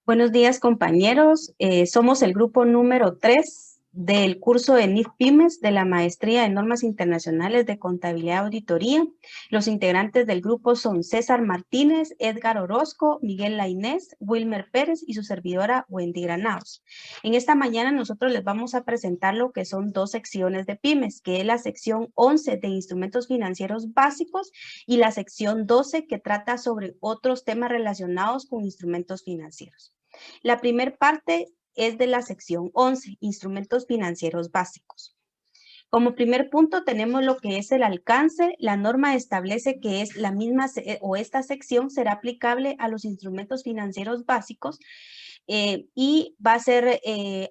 Buenos días, compañeros. Somos el grupo número 3 del curso de NIF Pymes de la Maestría en Normas Internacionales de Contabilidad y Auditoría. Los integrantes del grupo son César Martínez, Edgar Orozco, Miguel Lainés, Wilmer Pérez y su servidora Wendy Granados. En esta mañana nosotros les vamos a presentar lo que son dos secciones de Pymes, que es la sección 11 de instrumentos financieros básicos y la sección 12 que trata sobre otros temas relacionados con instrumentos financieros. La primera parte es de la sección 11, instrumentos financieros básicos. Como primer punto tenemos lo que es el alcance. La norma establece que es la misma o esta sección será aplicable a los instrumentos financieros básicos y va a ser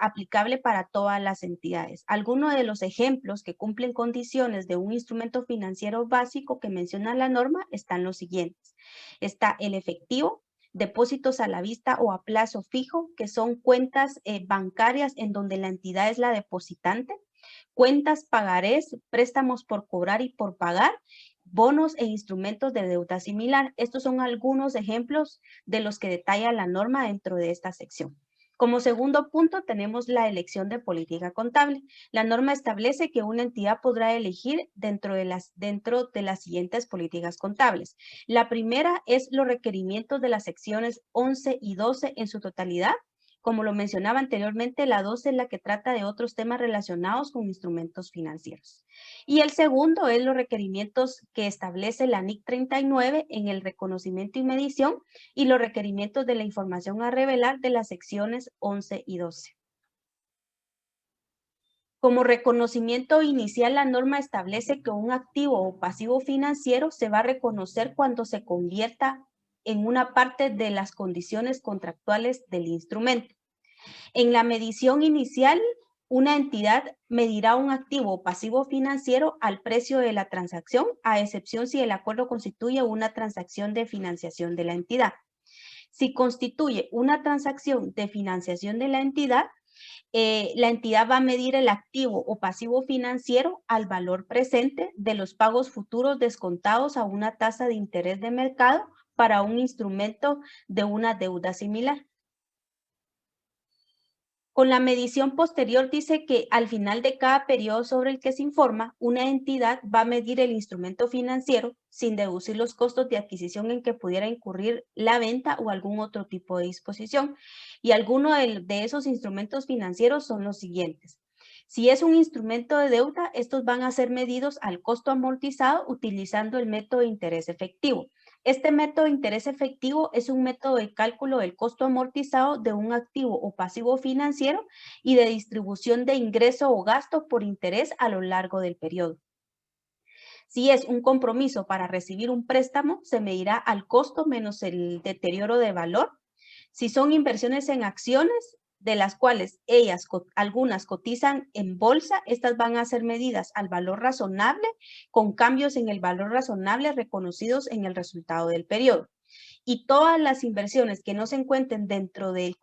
aplicable para todas las entidades. Algunos de los ejemplos que cumplen condiciones de un instrumento financiero básico que menciona la norma están los siguientes. Está el efectivo, depósitos a la vista o a plazo fijo, que son cuentas bancarias en donde la entidad es la depositante, cuentas pagarés, préstamos por cobrar y por pagar, bonos e instrumentos de deuda similar. Estos son algunos ejemplos de los que detalla la norma dentro de esta sección. Como segundo punto tenemos la elección de política contable. La norma establece que una entidad podrá elegir dentro de las siguientes políticas contables. La primera es los requerimientos de las secciones 11 y 12 en su totalidad. Como lo mencionaba anteriormente, la 12 es la que trata de otros temas relacionados con instrumentos financieros. Y el segundo es los requerimientos que establece la NIC 39 en el reconocimiento y medición y los requerimientos de la información a revelar de las secciones 11 y 12. Como reconocimiento inicial, la norma establece que un activo o pasivo financiero se va a reconocer cuando se convierta en una parte de las condiciones contractuales del instrumento. En la medición inicial, una entidad medirá un activo o pasivo financiero al precio de la transacción, a excepción si el acuerdo constituye una transacción de financiación de la entidad. Si constituye una transacción de financiación de la entidad va a medir el activo o pasivo financiero al valor presente de los pagos futuros descontados a una tasa de interés de mercado para un instrumento de una deuda similar. Con la medición posterior dice que al final de cada periodo sobre el que se informa, una entidad va a medir el instrumento financiero sin deducir los costos de adquisición en que pudiera incurrir la venta o algún otro tipo de disposición. Y algunos de esos instrumentos financieros son los siguientes. Si es un instrumento de deuda, estos van a ser medidos al costo amortizado utilizando el método de interés efectivo. Este método de interés efectivo es un método de cálculo del costo amortizado de un activo o pasivo financiero y de distribución de ingreso o gasto por interés a lo largo del periodo. Si es un compromiso para recibir un préstamo, se medirá al costo menos el deterioro de valor. Si son inversiones en acciones, de las cuales algunas cotizan en bolsa, estas van a ser medidas al valor razonable con cambios en el valor razonable reconocidos en el resultado del periodo. Y todas las inversiones que no se encuentren dentro de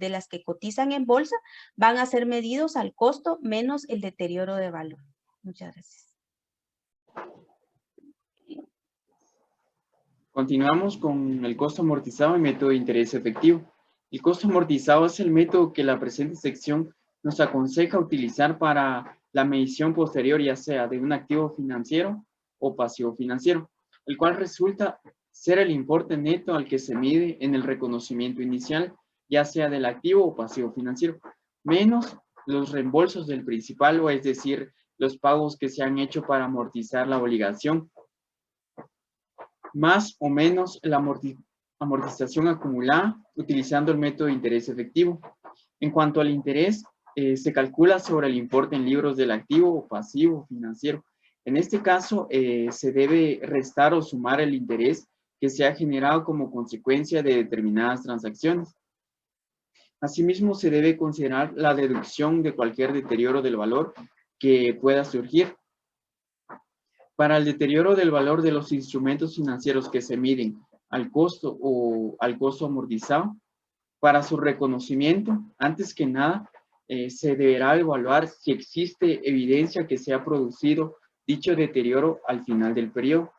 las que cotizan en bolsa van a ser medidos al costo menos el deterioro de valor. Muchas gracias. Continuamos con el costo amortizado y método de interés efectivo. El costo amortizado es el método que la presente sección nos aconseja utilizar para la medición posterior, ya sea de un activo financiero o pasivo financiero, el cual resulta ser el importe neto al que se mide en el reconocimiento inicial, ya sea del activo o pasivo financiero, menos los reembolsos del principal, o es decir, los pagos que se han hecho para amortizar la obligación, más o menos la amortización acumulada utilizando el método de interés efectivo. En cuanto al interés, se calcula sobre el importe en libros del activo o pasivo financiero. En este caso, se debe restar o sumar el interés que se ha generado como consecuencia de determinadas transacciones. Asimismo, se debe considerar la deducción de cualquier deterioro del valor que pueda surgir. Para el deterioro del valor de los instrumentos financieros que se miden al costo o al costo amortizado, para su reconocimiento, antes que nada, se deberá evaluar si existe evidencia que se ha producido dicho deterioro al final del periodo.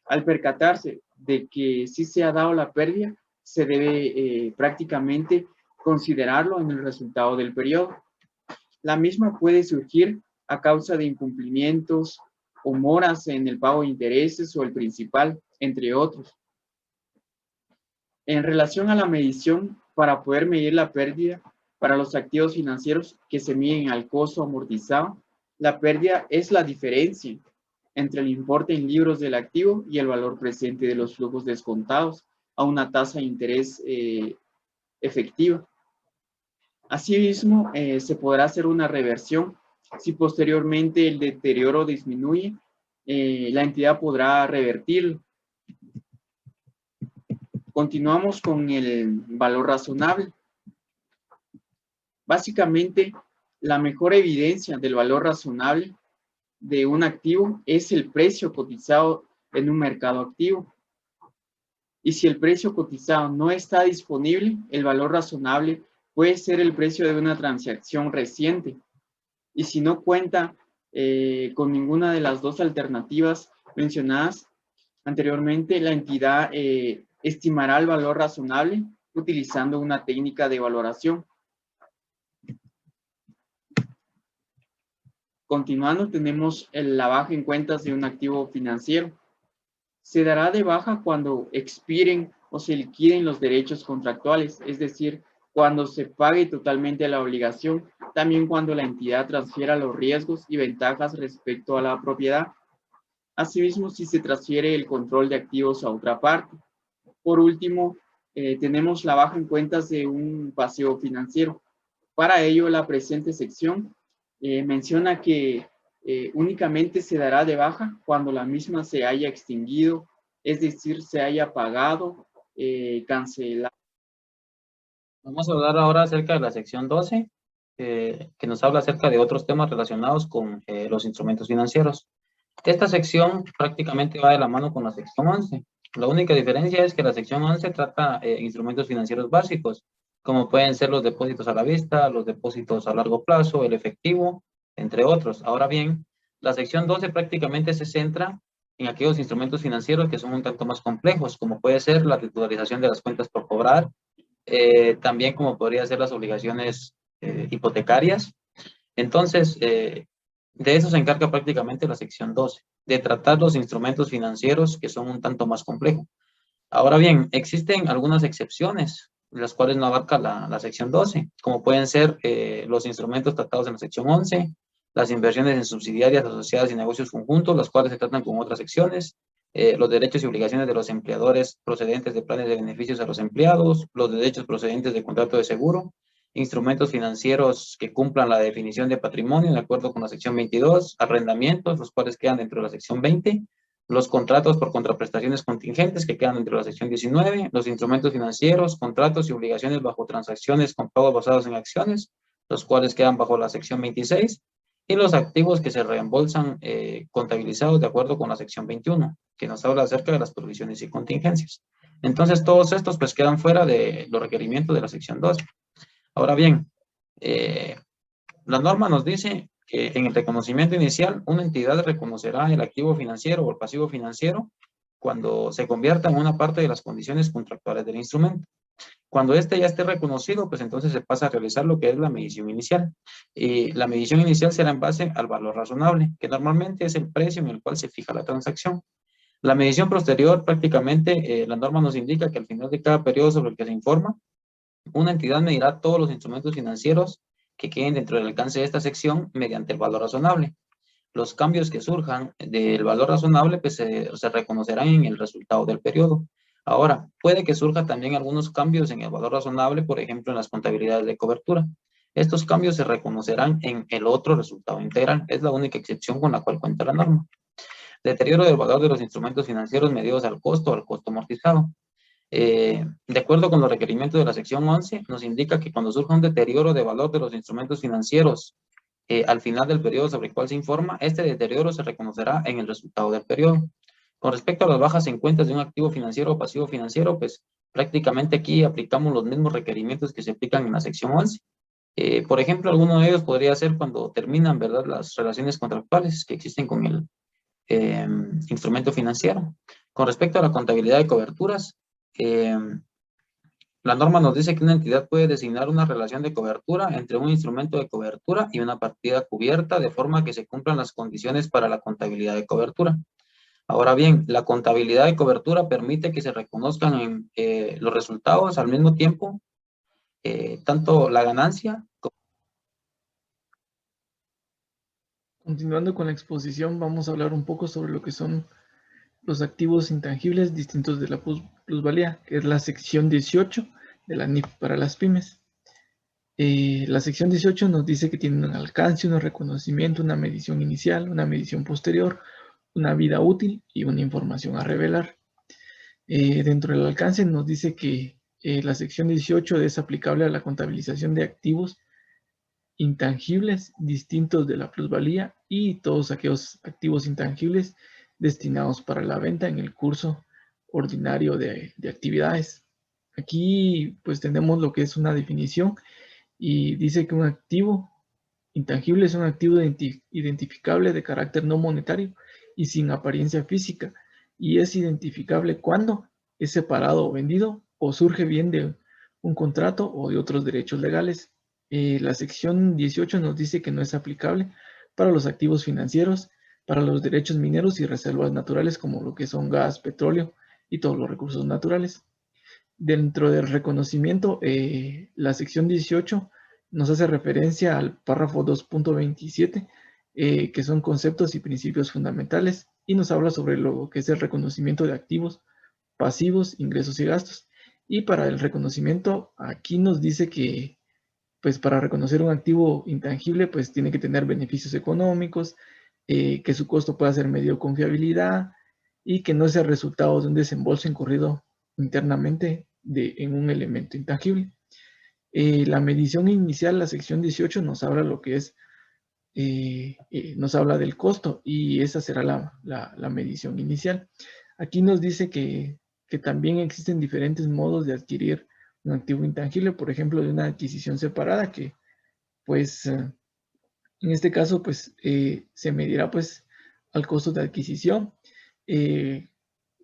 Al percatarse de que si se ha dado la pérdida, se debe prácticamente considerarlo en el resultado del periodo. La misma puede surgir a causa de incumplimientos o moras en el pago de intereses o el principal, entre otros. En relación a la medición, para poder medir la pérdida para los activos financieros que se miden al costo amortizado, la pérdida es la diferencia entre el importe en libros del activo y el valor presente de los flujos descontados a una tasa de interés efectiva. Asimismo, se podrá hacer una reversión. Si posteriormente el deterioro disminuye, la entidad podrá revertirlo. Continuamos con el valor razonable. Básicamente, la mejor evidencia del valor razonable de un activo es el precio cotizado en un mercado activo. Y si el precio cotizado no está disponible, el valor razonable puede ser el precio de una transacción reciente. Y si no cuenta con ninguna de las dos alternativas mencionadas anteriormente, la entidad estimará el valor razonable utilizando una técnica de valoración. Continuando, tenemos la baja en cuentas de un activo financiero. Se dará de baja cuando expiren o se liquiden los derechos contractuales, es decir, cuando se pague totalmente la obligación, también cuando la entidad transfiera los riesgos y ventajas respecto a la propiedad. Asimismo, si se transfiere el control de activos a otra parte. Por último, tenemos la baja en cuentas de un pasivo financiero. Para ello, la presente sección menciona que únicamente se dará de baja cuando la misma se haya extinguido, es decir, se haya pagado, cancelado. Vamos a hablar ahora acerca de la sección 12, que nos habla acerca de otros temas relacionados con los instrumentos financieros. Esta sección prácticamente va de la mano con la sección 11. La única diferencia es que la sección 11 trata instrumentos financieros básicos, como pueden ser los depósitos a la vista, los depósitos a largo plazo, el efectivo, entre otros. Ahora bien, la sección 12 prácticamente se centra en aquellos instrumentos financieros que son un tanto más complejos, como puede ser la titularización de las cuentas por cobrar, también como podría ser las obligaciones hipotecarias. Entonces, de eso se encarga prácticamente la sección 12, de tratar los instrumentos financieros que son un tanto más complejos. Ahora bien, existen algunas excepciones, las cuales no abarca la sección 12, como pueden ser los instrumentos tratados en la sección 11, las inversiones en subsidiarias, asociadas y negocios conjuntos, las cuales se tratan con otras secciones, los derechos y obligaciones de los empleadores procedentes de planes de beneficios a los empleados, los derechos procedentes de contrato de seguro, instrumentos financieros que cumplan la definición de patrimonio de acuerdo con la sección 22, arrendamientos, los cuales quedan dentro de la sección 20, los contratos por contraprestaciones contingentes que quedan dentro de la sección 19, los instrumentos financieros, contratos y obligaciones bajo transacciones con pagos basados en acciones, los cuales quedan bajo la sección 26, y los activos que se reembolsan contabilizados de acuerdo con la sección 21, que nos habla acerca de las provisiones y contingencias. Entonces, todos estos pues quedan fuera de los requerimientos de la sección 12. Ahora bien, la norma nos dice que en el reconocimiento inicial, una entidad reconocerá el activo financiero o el pasivo financiero cuando se convierta en una parte de las condiciones contractuales del instrumento. Cuando este ya esté reconocido, pues entonces se pasa a realizar lo que es la medición inicial. Y la medición inicial será en base al valor razonable, que normalmente es el precio en el cual se fija la transacción. La medición posterior, prácticamente, la norma nos indica que al final de cada periodo sobre el que se informa, una entidad medirá todos los instrumentos financieros que queden dentro del alcance de esta sección mediante el valor razonable. Los cambios que surjan del valor razonable pues, se reconocerán en el resultado del periodo. Ahora, puede que surja también algunos cambios en el valor razonable, por ejemplo, en las contabilidades de cobertura. Estos cambios se reconocerán en el otro resultado integral. Es la única excepción con la cual cuenta la norma. Deterioro del valor de los instrumentos financieros medidos al costo amortizado. De acuerdo con los requerimientos de la sección 11, nos indica que cuando surja un deterioro de valor de los instrumentos financieros al final del periodo sobre el cual se informa, este deterioro se reconocerá en el resultado del periodo. Con respecto a las bajas en cuentas de un activo financiero o pasivo financiero, pues prácticamente aquí aplicamos los mismos requerimientos que se aplican en la sección 11. Por ejemplo, alguno de ellos podría ser cuando terminan, ¿verdad?, las relaciones contractuales que existen con instrumento financiero. Con respecto a la contabilidad de coberturas, la norma nos dice que una entidad puede designar una relación de cobertura entre un instrumento de cobertura y una partida cubierta de forma que se cumplan las condiciones para la contabilidad de cobertura. Ahora bien, la contabilidad de cobertura permite que se reconozcan los resultados al mismo tiempo, tanto la ganancia como... Continuando con la exposición, vamos a hablar un poco sobre lo que son los activos intangibles distintos de la plusvalía, que es la sección 18 de la NIF para las pymes. La sección 18 nos dice que tiene un alcance, un reconocimiento, una medición inicial, una medición posterior, una vida útil y una información a revelar. Dentro del alcance nos dice que la sección 18 es aplicable a la contabilización de activos intangibles distintos de la plusvalía y todos aquellos activos intangibles destinados para la venta en el curso ordinario de actividades. Aquí pues tenemos lo que es una definición y dice que un activo intangible es un activo identificable de carácter no monetario y sin apariencia física y es identificable cuando es separado o vendido o surge bien de un contrato o de otros derechos legales. La sección 18 nos dice que no es aplicable para los activos financieros, para los derechos mineros y reservas naturales como lo que son gas, petróleo y todos los recursos naturales. Dentro del reconocimiento, la sección 18 nos hace referencia al párrafo 2.27, que son conceptos y principios fundamentales, y nos habla sobre lo que es el reconocimiento de activos, pasivos, ingresos y gastos. Y para el reconocimiento, aquí nos dice que pues para reconocer un activo intangible, pues tiene que tener beneficios económicos, que su costo pueda ser medido con fiabilidad y que no sea resultado de un desembolso incurrido internamente en un elemento intangible. La medición inicial, la sección 18, nos habla lo que es, nos habla del costo y esa será la medición inicial. Aquí nos dice que también existen diferentes modos de adquirir un activo intangible, por ejemplo, de una adquisición separada que, pues, en este caso, pues, se medirá, pues, al costo de adquisición.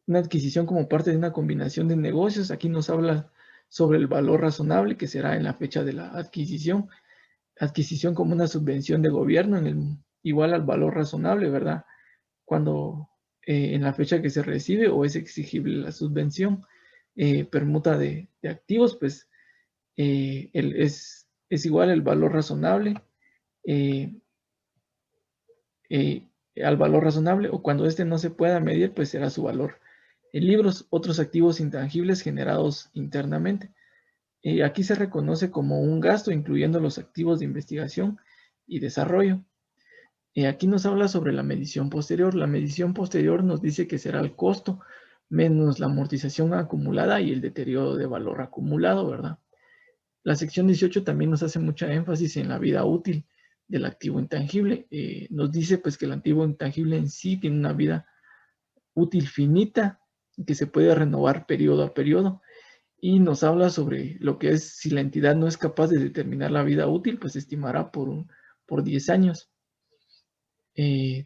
Una adquisición como parte de una combinación de negocios. Aquí nos habla sobre el valor razonable que será en la fecha de la adquisición. Adquisición como una subvención de gobierno igual al valor razonable, ¿verdad? Cuando en la fecha que se recibe o es exigible la subvención. Permuta de activos, pues es igual el valor razonable eh, al valor razonable, o cuando este no se pueda medir, pues será su valor. En libros, otros activos intangibles generados internamente. Aquí se reconoce como un gasto, incluyendo los activos de investigación y desarrollo. Aquí nos habla sobre la medición posterior. La medición posterior nos dice que será el costo menos la amortización acumulada y el deterioro de valor acumulado, ¿verdad? La sección 18 también nos hace mucha énfasis en la vida útil del activo intangible. Nos dice pues que el activo intangible en sí tiene una vida útil finita que se puede renovar periodo a periodo y nos habla sobre lo que es si la entidad no es capaz de determinar la vida útil, pues estimará por 10 años.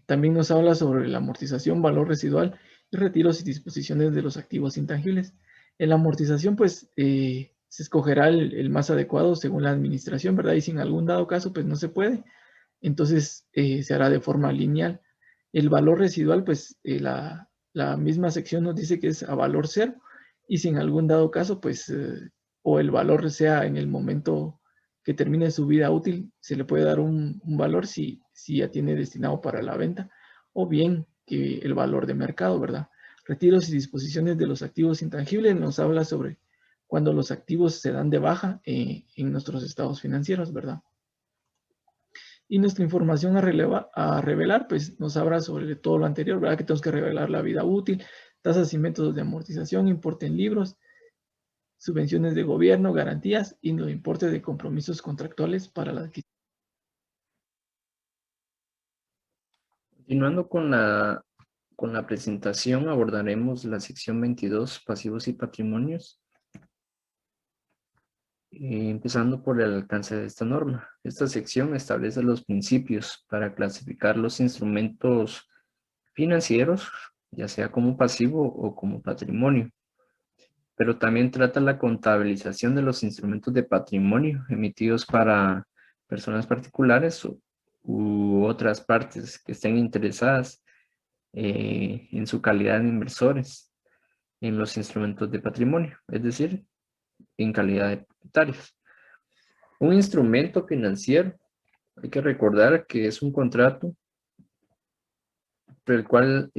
También nos habla sobre la amortización, valor residual y retiros y disposiciones de los activos intangibles. En la amortización, pues, se escogerá el más adecuado según la administración, ¿verdad? Y si en algún dado caso, pues, no se puede, entonces se hará de forma lineal. El valor residual, pues, la misma sección nos dice que es a valor cero, y si en algún dado caso, pues, o el valor sea en el momento que termine su vida útil, se le puede dar un valor si ya tiene destinado para la venta, o bien que el valor de mercado, ¿verdad? Retiros y disposiciones de los activos intangibles nos habla sobre cuando los activos se dan de baja en nuestros estados financieros, ¿verdad? Y nuestra información a revelar, pues nos habla sobre todo lo anterior, ¿verdad? Que tenemos que revelar la vida útil, tasas y métodos de amortización, importe en libros, subvenciones de gobierno, garantías y los importes de compromisos contractuales para la adquisición. Continuando con la presentación, abordaremos la sección 22, pasivos y patrimonios. Empezando por el alcance de esta norma. Esta sección establece los principios para clasificar los instrumentos financieros, ya sea como pasivo o como patrimonio. Pero también trata la contabilización de los instrumentos de patrimonio emitidos para personas particulares u otras partes que estén interesadas en su calidad de inversores en los instrumentos de patrimonio, es decir, en calidad de propietarios. Un instrumento financiero, hay que recordar que es un contrato por el cual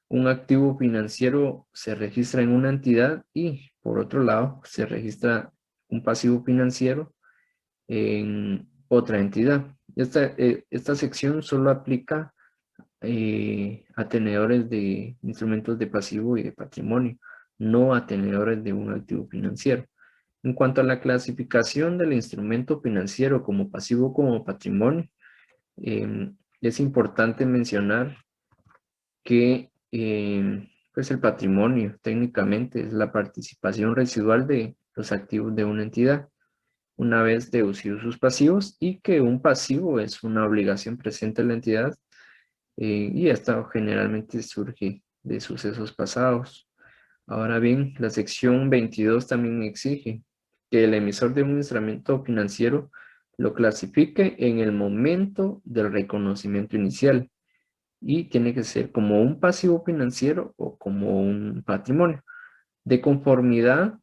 un activo financiero se registra en una entidad y, por otro lado, se registra un pasivo financiero en otra entidad. Esta sección solo aplica a tenedores de instrumentos de pasivo y de patrimonio, no a tenedores de un activo financiero. En cuanto a la clasificación del instrumento financiero como pasivo o como patrimonio, es importante mencionar que pues el patrimonio técnicamente es la participación residual de los activos de una entidad una vez deducidos sus pasivos, y que un pasivo es una obligación presente en la entidad y esta generalmente surge de sucesos pasados. Ahora bien, la sección 22 también exige que el emisor de un instrumento financiero lo clasifique en el momento del reconocimiento inicial y tiene que ser como un pasivo financiero o como un patrimonio, de conformidad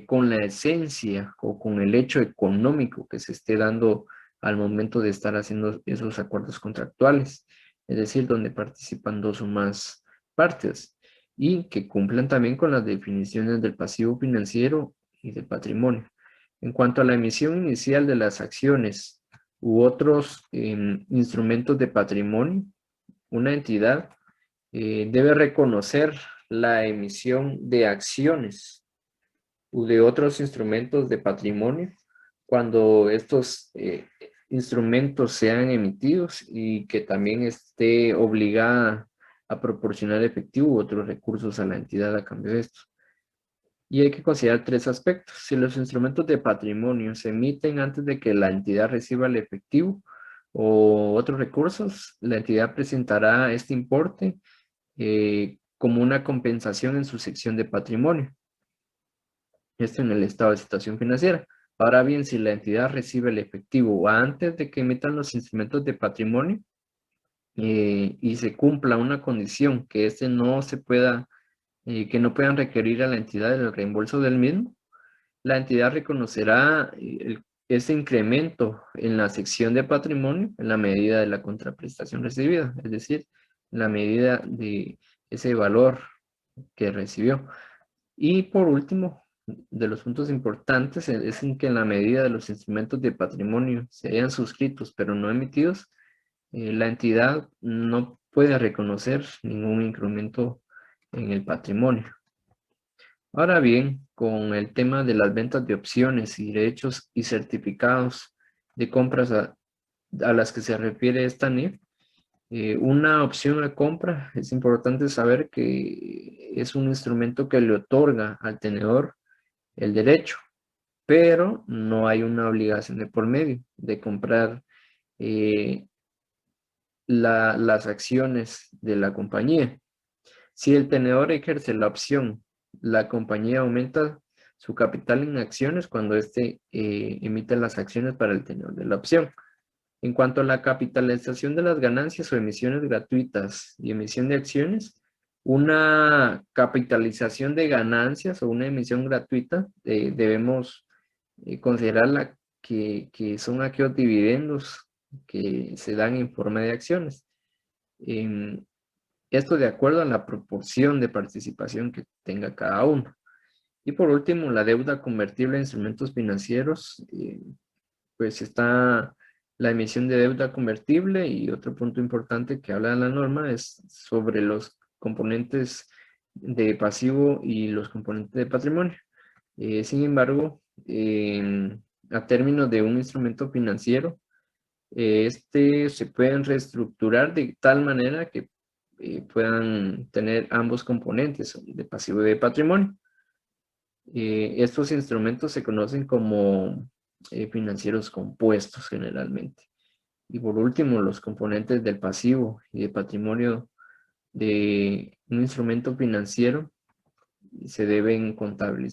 con la esencia o con el hecho económico que se esté dando al momento de estar haciendo esos acuerdos contractuales, es decir, donde participan dos o más partes y que cumplan también con las definiciones del pasivo financiero y del patrimonio. En cuanto a la emisión inicial de las acciones u otros instrumentos de patrimonio, una entidad debe reconocer la emisión de acciones u de otros instrumentos de patrimonio cuando estos instrumentos sean emitidos y que también esté obligada a proporcionar efectivo u otros recursos a la entidad a cambio de esto. Y hay que considerar tres aspectos. Si los instrumentos de patrimonio se emiten antes de que la entidad reciba el efectivo o otros recursos, la entidad presentará este importe como una compensación en su sección de patrimonio. Esto en el estado de situación financiera. Ahora bien, si la entidad recibe el efectivo antes de que emitan los instrumentos de patrimonio y se cumpla una condición que no se pueda, que no puedan requerir a la entidad el reembolso del mismo, la entidad reconocerá ese incremento en la sección de patrimonio en la medida de la contraprestación recibida, es decir, en la medida de ese valor que recibió. Y por último, de los puntos importantes es en que en la medida de los instrumentos de patrimonio se hayan suscritos pero no emitidos, la entidad no puede reconocer ningún incremento en el patrimonio. Ahora bien, con el tema de las ventas de opciones y derechos y certificados de compras a las que se refiere esta NIF, una opción a compra es importante saber que es un instrumento que le otorga al tenedor el derecho, pero no hay una obligación de por medio de comprar las acciones de la compañía. Si el tenedor ejerce la opción, la compañía aumenta su capital en acciones cuando éste emite las acciones para el tenedor de la opción. En cuanto a la capitalización de las ganancias o emisiones gratuitas y emisión de acciones, una capitalización de ganancias o una emisión gratuita debemos considerarla que son aquellos dividendos que se dan en forma de acciones. Esto de acuerdo a la proporción de participación que tenga cada uno. Y por último, la deuda convertible en instrumentos financieros, pues está la emisión de deuda convertible, y otro punto importante que habla de la norma es sobre los componentes de pasivo y los componentes de patrimonio. Sin embargo, a términos de un instrumento financiero, se pueden reestructurar de tal manera que puedan tener ambos componentes de pasivo y de patrimonio. Estos instrumentos se conocen como financieros compuestos generalmente. Y por último, los componentes del pasivo y de patrimonio de un instrumento financiero se deben contabilizar.